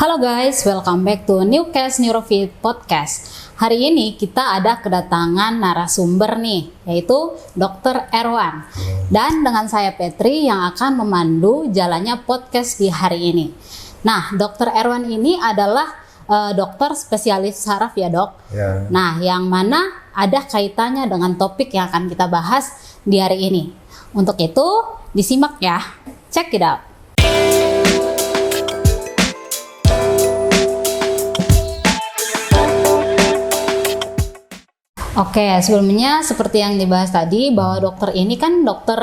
Halo guys, welcome back to Newcast Neurofit Podcast. Hari ini kita ada kedatangan narasumber nih, yaitu Dr. Erwan. Dan dengan saya Petri yang akan memandu jalannya podcast di hari ini. Nah, Dr. Erwan ini adalah dokter spesialis saraf ya dok? Ya. Nah, yang mana ada kaitannya dengan topik yang akan kita bahas di hari ini. Untuk itu, disimak ya. Check it out. Oke, sebelumnya seperti yang dibahas tadi bahwa dokter ini kan dokter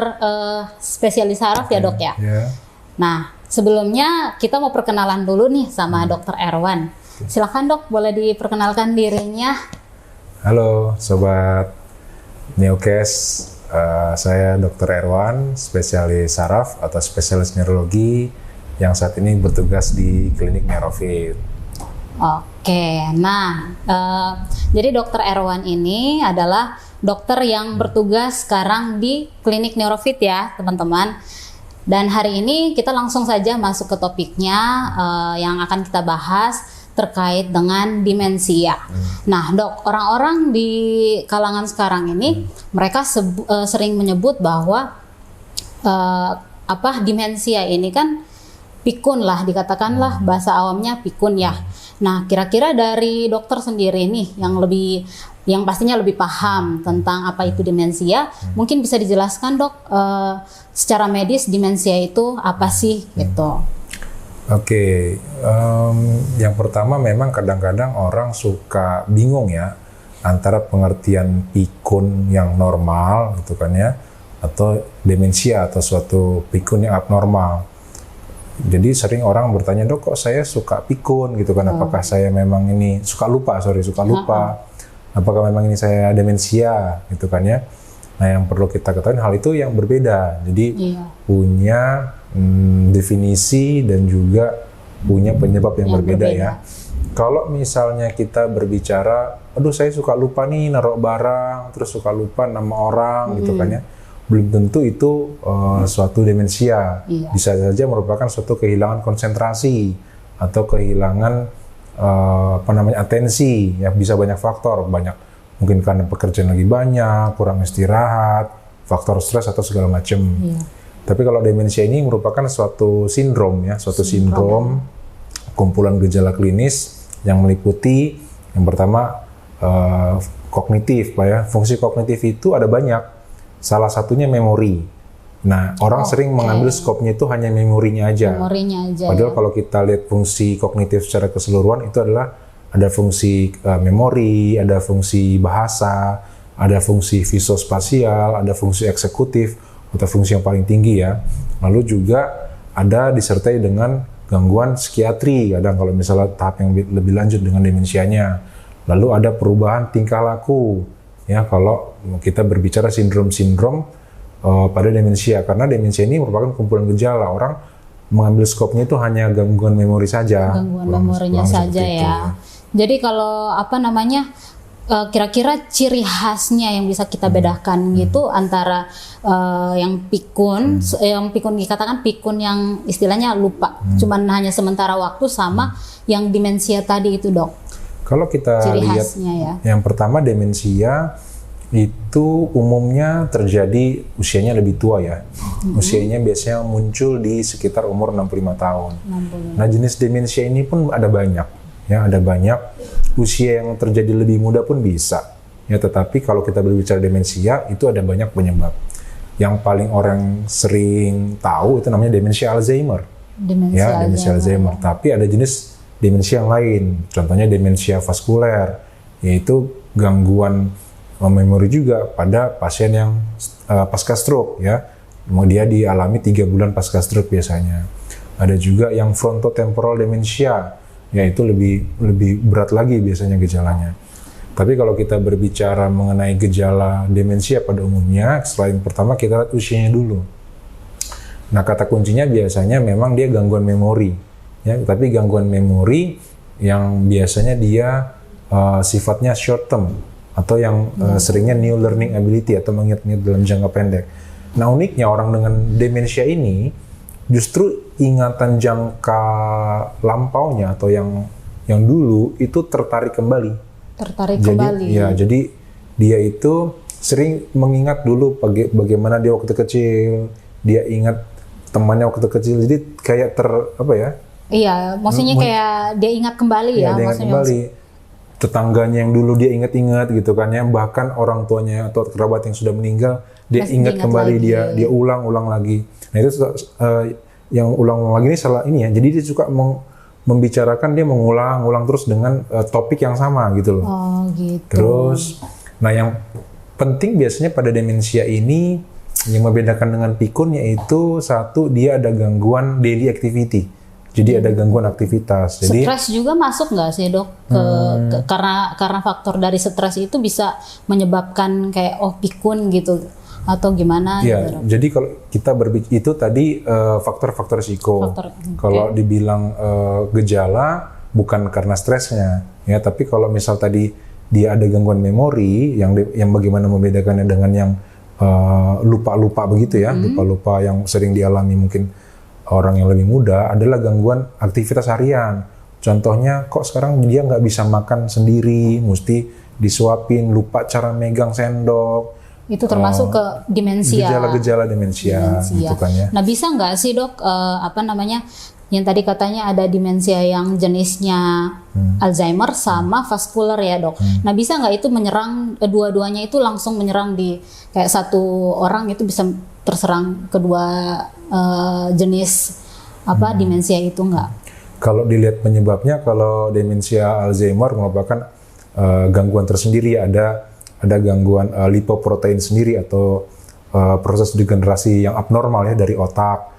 spesialis saraf ya dok ya. Ya. Nah, sebelumnya kita mau perkenalan dulu nih sama dokter Erwan. Silakan dok, boleh diperkenalkan dirinya. Halo sobat Newcast, saya Dr. Erwan, spesialis saraf atau spesialis neurologi yang saat ini bertugas di klinik Neurofit. Oke, nah jadi dokter Erwan ini adalah dokter yang bertugas sekarang di klinik Neurofit ya teman-teman. Dan hari ini kita langsung saja masuk ke topiknya yang akan kita bahas terkait dengan demensia. Nah dok, orang-orang di kalangan sekarang ini mereka sering menyebut bahwa demensia ini kan pikun lah, dikatakanlah bahasa awamnya pikun ya. Nah, kira-kira dari dokter sendiri nih yang pastinya lebih paham tentang apa itu demensia, mungkin bisa dijelaskan dok secara medis demensia itu apa sih gitu? Oke, yang pertama memang kadang-kadang orang suka bingung ya antara pengertian pikun yang normal gitu kan ya, atau demensia atau suatu pikun yang abnormal. Jadi sering orang bertanya, dok kok saya suka pikun gitu kan, apakah saya memang ini suka lupa, apakah memang ini saya demensia gitu kan ya. Nah yang perlu kita ketahui hal itu yang berbeda, jadi punya definisi dan juga punya penyebab yang berbeda ya. Kalau misalnya kita berbicara, aduh saya suka lupa nih naruh barang, terus suka lupa nama orang gitu kan ya, belum tentu itu suatu demensia. Bisa saja merupakan suatu kehilangan konsentrasi atau kehilangan atensi ya, bisa banyak faktor, mungkin karena pekerjaan lagi banyak, kurang istirahat, faktor stres atau segala macam. Tapi kalau demensia ini merupakan suatu sindrom ya, sindrom kumpulan gejala klinis yang meliputi yang pertama kognitif Pak ya. Fungsi kognitif itu ada banyak. Salah satunya memori. Nah, orang sering mengambil skopnya itu hanya memorinya aja. Padahal kalau kita lihat fungsi kognitif secara keseluruhan itu adalah ada fungsi memori, ada fungsi bahasa, ada fungsi visospasial, ada fungsi eksekutif atau fungsi yang paling tinggi ya. Lalu juga ada disertai dengan gangguan psikiatri, kadang kalau misalnya tahap yang lebih lanjut dengan demensianya. Lalu ada perubahan tingkah laku. Ya, kalau kita berbicara sindrom-sindrom pada demensia, karena demensia ini merupakan kumpulan gejala, orang mengambil skopnya itu hanya gangguan memori saja. Gangguan memorinya saja ya. Jadi kalau kira-kira ciri khasnya yang bisa kita bedakan gitu antara yang pikun dikatakan pikun yang istilahnya lupa, cuman hanya sementara waktu sama yang demensia tadi itu dok. Kalau kita lihat ya. Yang pertama demensia itu umumnya terjadi usianya lebih tua ya. Usianya biasanya muncul di sekitar umur 65 tahun. Nah, jenis demensia ini pun ada banyak ya, ada banyak. Usia yang terjadi lebih muda pun bisa. Ya, tetapi kalau kita berbicara demensia itu ada banyak penyebab. Yang paling orang sering tahu itu namanya demensia Alzheimer. Demensia Alzheimer. Tapi ada jenis demensia yang lain, contohnya demensia vaskuler, yaitu gangguan memori juga pada pasien yang pasca stroke ya. Dia dialami 3 bulan pasca stroke biasanya. Ada juga yang frontotemporal demensia, yaitu lebih berat lagi biasanya gejalanya. Tapi kalau kita berbicara mengenai gejala demensia pada umumnya, selain pertama kita lihat usianya dulu. Nah, kata kuncinya biasanya memang dia gangguan memori. Ya, tapi gangguan memori yang biasanya dia sifatnya short term atau yang seringnya new learning ability atau mengingat-ingat dalam jangka pendek. Nah, uniknya orang dengan demensia ini justru ingatan jangka lampaunya atau yang dulu itu tertarik kembali. Kembali. Jadi dia itu sering mengingat dulu bagaimana dia waktu kecil, dia ingat temannya waktu kecil, jadi kayak Iya, maksudnya kayak dia ingat kembali ya. Dia ingat kembali. Tetangganya yang dulu dia ingat-ingat gitu kan ya, bahkan orang tuanya atau kerabat yang sudah meninggal, dia ingat kembali lagi. dia ulang-ulang lagi. Nah itu yang ulang-ulang lagi ini salah ini ya, jadi dia suka membicarakan, dia mengulang-ulang terus dengan topik yang sama gitu loh. Oh gitu. Terus, nah yang penting biasanya pada demensia ini yang membedakan dengan pikun yaitu satu, dia ada gangguan daily activity. Jadi ada gangguan aktivitas. Jadi stres juga masuk nggak sih dok? Karena faktor dari stres itu bisa menyebabkan kayak pikun gitu atau gimana? Ya, gitu, dok? jadi kalau kita berbicara itu tadi faktor-faktor risiko. Kalau dibilang gejala bukan karena stresnya, ya. Tapi kalau misal tadi dia ada gangguan memori, yang bagaimana membedakannya dengan yang lupa-lupa begitu ya, lupa-lupa yang sering dialami mungkin orang yang lebih muda adalah gangguan aktivitas harian. Contohnya, kok sekarang dia nggak bisa makan sendiri, mesti disuapin, lupa cara megang sendok. Itu termasuk ke demensia. Gejala-gejala demensia, gitu kan ya. Nah bisa nggak sih dok, yang tadi katanya ada demensia yang jenisnya Alzheimer sama vaskular ya dok. Nah bisa nggak itu menyerang dua-duanya itu langsung menyerang di kayak satu orang itu bisa terserang kedua jenis demensia itu nggak? Kalau dilihat penyebabnya, kalau demensia Alzheimer merupakan gangguan tersendiri, ada gangguan lipoprotein sendiri atau proses degenerasi yang abnormal ya dari otak.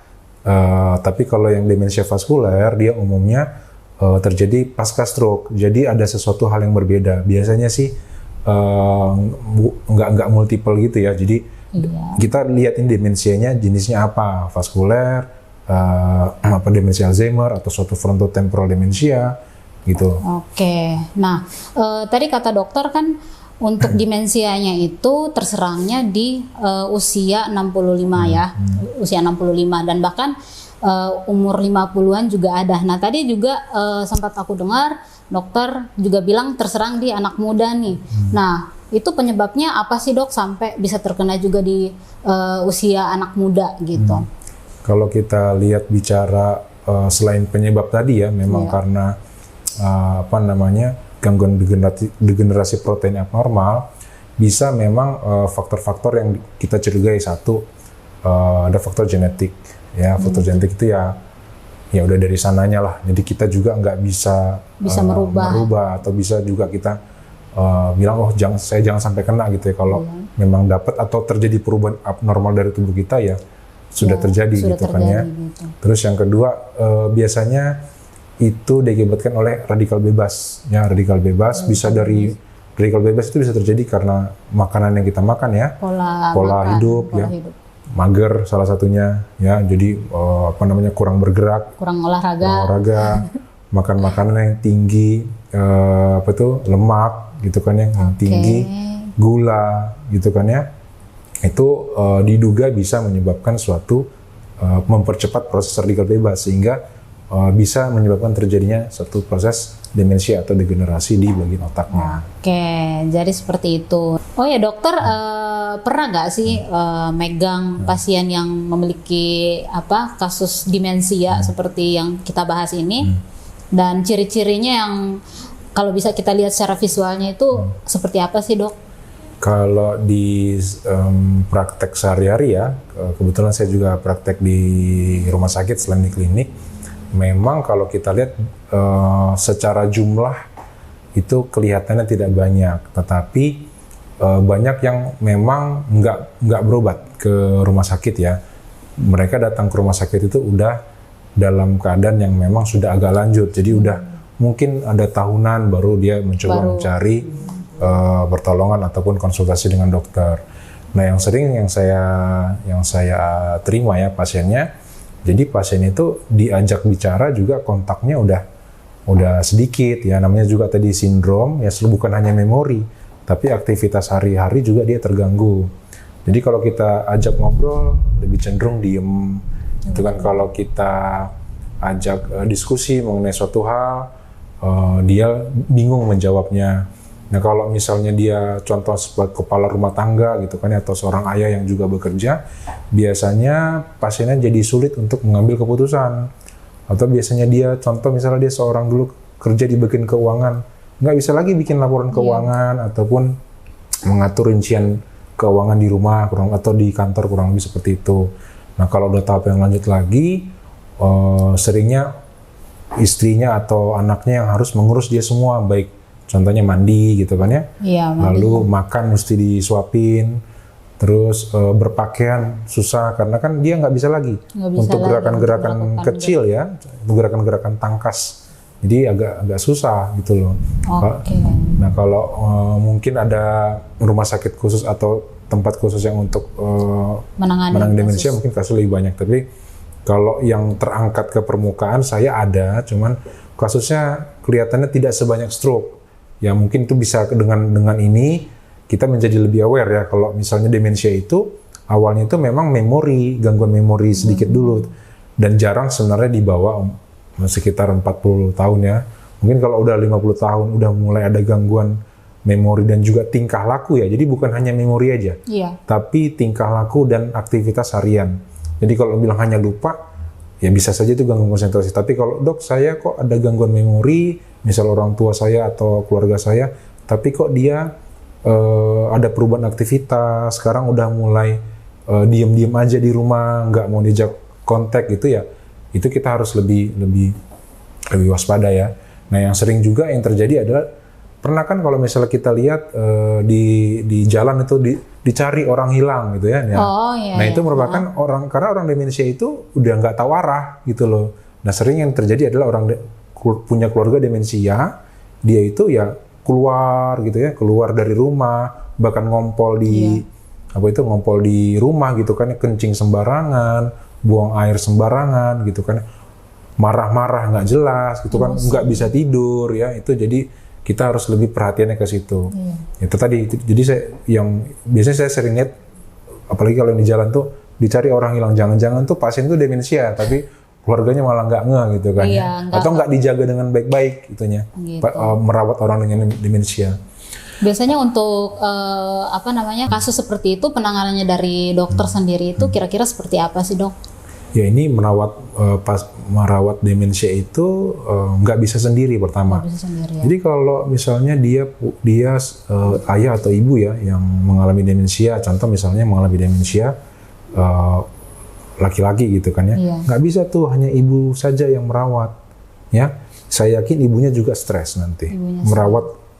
Tapi kalau yang demensia vaskuler dia umumnya terjadi pasca stroke. Jadi ada sesuatu hal yang berbeda. Biasanya sih nggak multiple gitu ya. Jadi kita lihatin demensianya jenisnya apa, vaskuler, demensia Alzheimer atau suatu frontotemporal demensia gitu. Oke. Nah, tadi kata dokter kan untuk demensianya itu terserangnya di usia 65 ya. Usia 65 dan bahkan umur 50-an juga ada. Nah, tadi juga sempat aku dengar dokter juga bilang terserang di anak muda nih. Nah, itu penyebabnya apa sih dok sampai bisa terkena juga di usia anak muda gitu? Kalau kita lihat bicara selain penyebab tadi ya, memang karena gangguan degenerasi protein abnormal, bisa memang faktor-faktor yang kita curigai. Satu, ada faktor genetik ya. Faktor genetik itu ya udah dari sananya lah, jadi kita juga nggak bisa merubah atau bisa juga kita bilang saya jangan sampai kena gitu ya. Kalau memang dapat atau terjadi perubahan abnormal dari tubuh kita ya sudah terjadi gitu kan ya. Gitu. Terus yang kedua, biasanya itu diakibatkan oleh radikal bebas. Ya, radikal bebas bisa dari radikal bebas itu bisa terjadi karena makanan yang kita makan ya. Pola hidup. Mager salah satunya ya. Jadi kurang bergerak, kurang olahraga, makan makanan yang tinggi lemak gitu kan yang tinggi, gula gitu kan ya. Itu diduga bisa menyebabkan suatu mempercepat proses radikal bebas sehingga bisa menyebabkan terjadinya satu proses demensia atau degenerasi di bagian otaknya. Oke, jadi seperti itu. Oh ya dokter, pernah nggak sih megang pasien yang memiliki kasus demensia seperti yang kita bahas ini, dan ciri-cirinya yang kalau bisa kita lihat secara visualnya itu seperti apa sih dok? Kalau di praktek sehari-hari ya, kebetulan saya juga praktek di rumah sakit selain di klinik. Memang kalau kita lihat secara jumlah itu kelihatannya tidak banyak, tetapi banyak yang memang nggak berobat ke rumah sakit ya. Mereka datang ke rumah sakit itu udah dalam keadaan yang memang sudah agak lanjut, jadi udah mungkin ada tahunan baru dia mencoba mencari pertolongan ataupun konsultasi dengan dokter. Nah, yang sering yang saya terima ya pasiennya. Jadi pasien itu diajak bicara juga kontaknya udah sedikit ya, namanya juga tadi sindrom ya, bukan hanya memori tapi aktivitas hari-hari juga dia terganggu. Jadi kalau kita ajak ngobrol lebih cenderung diem Itu kan kalau kita ajak diskusi mengenai suatu hal, dia bingung menjawabnya. Nah kalau misalnya dia contoh sebagai kepala rumah tangga gitu kan, atau seorang ayah yang juga bekerja, biasanya pasiennya jadi sulit untuk mengambil keputusan. Atau biasanya dia contoh misalnya dia seorang dulu kerja di bagian keuangan, nggak bisa lagi bikin laporan keuangan ataupun mengatur rincian keuangan di rumah atau di kantor, kurang lebih seperti itu. Nah kalau udah tahap yang lanjut lagi, seringnya istrinya atau anaknya yang harus mengurus dia semua, baik contohnya mandi gitu kan ya, lalu makan mesti disuapin, terus berpakaian susah karena kan dia nggak bisa lagi untuk gerakan-gerakan kecil ya, gerakan-gerakan tangkas, jadi agak susah gitu loh. Nah kalau mungkin ada rumah sakit khusus atau tempat khusus yang untuk menangani demensia, mungkin kasus lebih banyak. Tapi kalau yang terangkat ke permukaan saya ada, cuman kasusnya kelihatannya tidak sebanyak stroke. Ya mungkin itu bisa dengan ini kita menjadi lebih aware ya. Kalau misalnya demensia itu awalnya itu memang memori, gangguan memori sedikit dulu, dan jarang sebenarnya dibawa sekitar 40 tahun ya. Mungkin kalau udah 50 tahun udah mulai ada gangguan memori dan juga tingkah laku ya. Jadi bukan hanya memori aja, tapi tingkah laku dan aktivitas harian. Jadi kalau bilang hanya lupa, ya bisa saja itu gangguan konsentrasi. Tapi kalau dok saya kok ada gangguan memori, misal orang tua saya atau keluarga saya, tapi kok dia ada perubahan aktivitas, sekarang udah mulai diem-diem aja di rumah, nggak mau diajak kontak gitu ya, itu kita harus lebih waspada ya. Nah yang sering juga yang terjadi adalah, pernah kan kalau misalnya kita lihat di jalan itu dicari orang hilang gitu ya. Nah itu merupakan karena orang demensia itu udah nggak tahu arah gitu loh. Nah sering yang terjadi adalah orang punya keluarga demensia, dia itu ya keluar gitu ya, keluar dari rumah, bahkan ngompol di rumah gitu kan, kencing sembarangan, buang air sembarangan gitu kan, marah-marah nggak jelas gitu kan, nggak bisa tidur ya. Itu jadi kita harus lebih perhatiannya ke situ. Itu tadi. Jadi biasanya saya sering lihat, apalagi kalau di jalan tuh dicari orang hilang, jangan-jangan tuh pasien tuh demensia, tapi keluarganya malah nggak ngeh gitu kan ya. Atau nggak dijaga dengan baik-baik itunya, merawat orang dengan demensia. Biasanya untuk kasus seperti itu penanganannya dari dokter sendiri itu kira-kira seperti apa sih dok? Ya ini merawat demensia itu nggak bisa sendiri pertama. Bisa sendiri, ya. Jadi kalau misalnya dia ayah atau ibu ya yang mengalami demensia, contoh misalnya mengalami demensia laki-laki gitu kan ya, nggak bisa tuh hanya ibu saja yang merawat ya. Saya yakin ibunya juga stres nanti,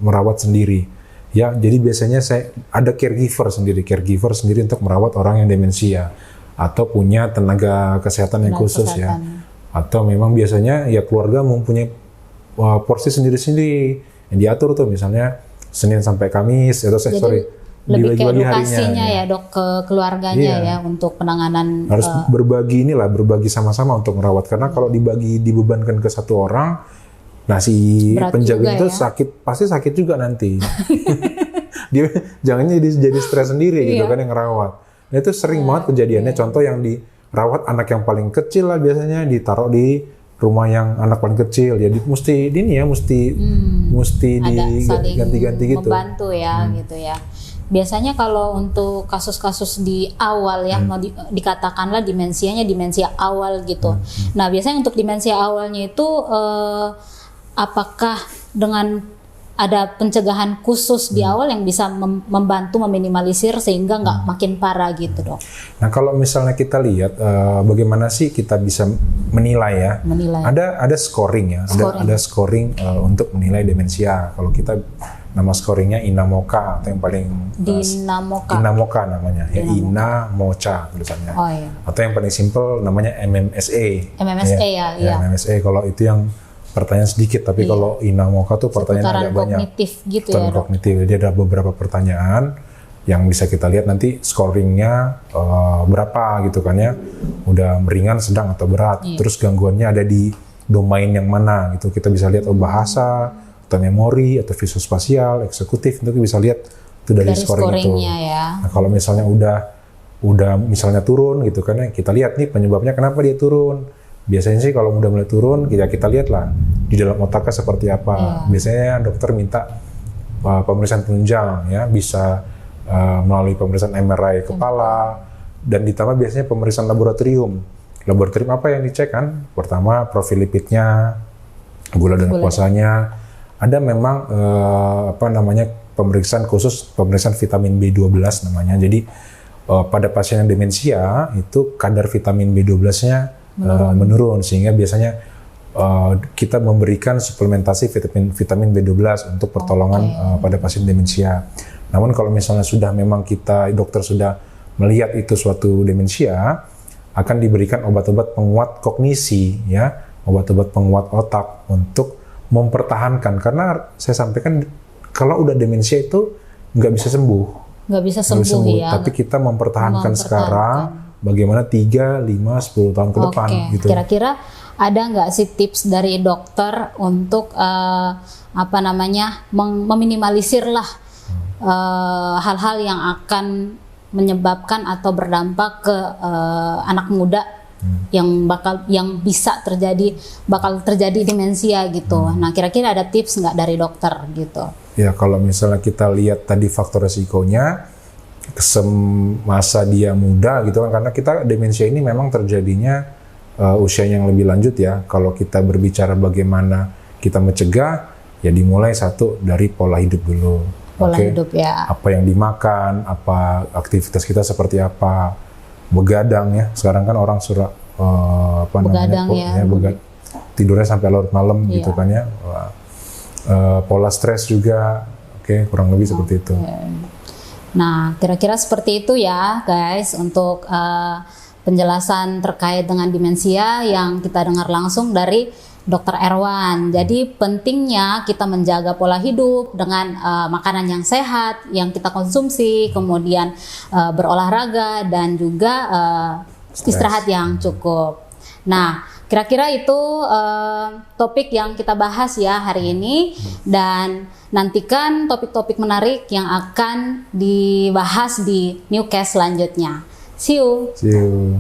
merawat sendiri ya. Jadi biasanya saya ada caregiver sendiri untuk merawat orang yang demensia, atau punya tenaga kesehatan yang khusus ya. Atau memang biasanya ya keluarga mempunyai porsi sendiri-sendiri yang diatur tuh, misalnya Senin sampai Kamis atau lebih ke edukasinya ya dok, ke keluarganya ya untuk penanganan. Harus berbagi sama-sama untuk merawat, karena kalau dibebankan ke satu orang, nah si penjaga itu pasti sakit juga nanti. Dia jangannya jadi stres sendiri gitu kan yang ngerawat. Nah itu sering banget kejadiannya. Contoh yang dirawat anak yang paling kecil lah, biasanya ditaruh di rumah yang anak paling kecil. Jadi mesti diganti-ganti gitu. Membantu ya gitu ya. Biasanya kalau untuk kasus-kasus di awal ya, mau dikatakanlah demensia awal gitu. Nah biasanya untuk demensia awalnya itu apakah dengan ada pencegahan khusus di awal yang bisa membantu meminimalisir sehingga nggak makin parah gitu dok? Nah kalau misalnya kita lihat bagaimana sih kita bisa menilai ya? Ada scoring ya, ada scoring untuk menilai demensia. Kalau kita nama scoringnya INAMOCA atau yang paling INAMOCA namanya ya, INAMOCA tulisannya. Atau yang paling simple namanya MMSA. MMSA kalau itu yang pertanyaan sedikit, tapi kalau INAMOCA tuh pertanyaan agak banyak. Kognitif gitu ya dok? Kognitif, jadi ada beberapa pertanyaan yang bisa kita lihat nanti scoringnya berapa gitu kan ya, udah ringan, sedang atau berat. Terus gangguannya ada di domain yang mana gitu, kita bisa lihat bahasa, atau memori, atau visuospasial, eksekutif, itu bisa lihat itu dari scoring itu. Ya. Nah kalau misalnya udah udah misalnya turun gitu kan, kita lihat nih penyebabnya kenapa dia turun. Biasanya sih kalau udah mulai turun, kita lihat lah di dalam otaknya seperti apa. Biasanya dokter minta pemeriksaan penunjang ya, bisa melalui pemeriksaan MRI kepala, dan ditambah biasanya pemeriksaan laboratorium. Laboratorium apa yang dicek kan? Pertama profil lipidnya, gula darah puasanya. Ada memang pemeriksaan khusus, pemeriksaan vitamin B12 namanya. Jadi pada pasien yang demensia itu kadar vitamin B12-nya menurun, sehingga biasanya kita memberikan suplementasi vitamin B12 untuk pertolongan pada pasien demensia. Namun kalau misalnya sudah memang dokter sudah melihat itu suatu demensia, akan diberikan obat-obat penguat kognisi ya, obat-obat penguat otak untuk mempertahankan, karena saya sampaikan kalau udah demensia itu nggak bisa sembuh. Nggak bisa sembuh ya. Tapi kita mempertahankan sekarang, bagaimana 3, 5, 10 tahun ke depan. Gitu. Kira-kira ada nggak sih tips dari dokter untuk meminimalisir lah hal-hal yang akan menyebabkan atau berdampak ke anak muda yang bisa bakal terjadi demensia gitu. Nah, kira-kira ada tips nggak dari dokter gitu? Ya, kalau misalnya kita lihat tadi faktor resikonya, masa dia muda gitu kan, karena kita demensia ini memang terjadinya usia yang lebih lanjut ya. Kalau kita berbicara bagaimana kita mencegah, ya dimulai satu dari pola hidup dulu. Pola hidup ya. Apa yang dimakan, apa aktivitas kita seperti apa, begadang ya. Sekarang kan orang suka tidurnya sampai larut malam gitu kan ya. Pola stres juga, kurang lebih seperti itu. Nah, kira-kira seperti itu ya guys, untuk penjelasan terkait dengan demensia yang kita dengar langsung dari Dr. Erwan. Jadi pentingnya kita menjaga pola hidup dengan makanan yang sehat yang kita konsumsi, kemudian berolahraga dan juga istirahat yang cukup. Nah, kira-kira itu topik yang kita bahas ya hari ini, dan nantikan topik-topik menarik yang akan dibahas di Newscast selanjutnya. See you. See you.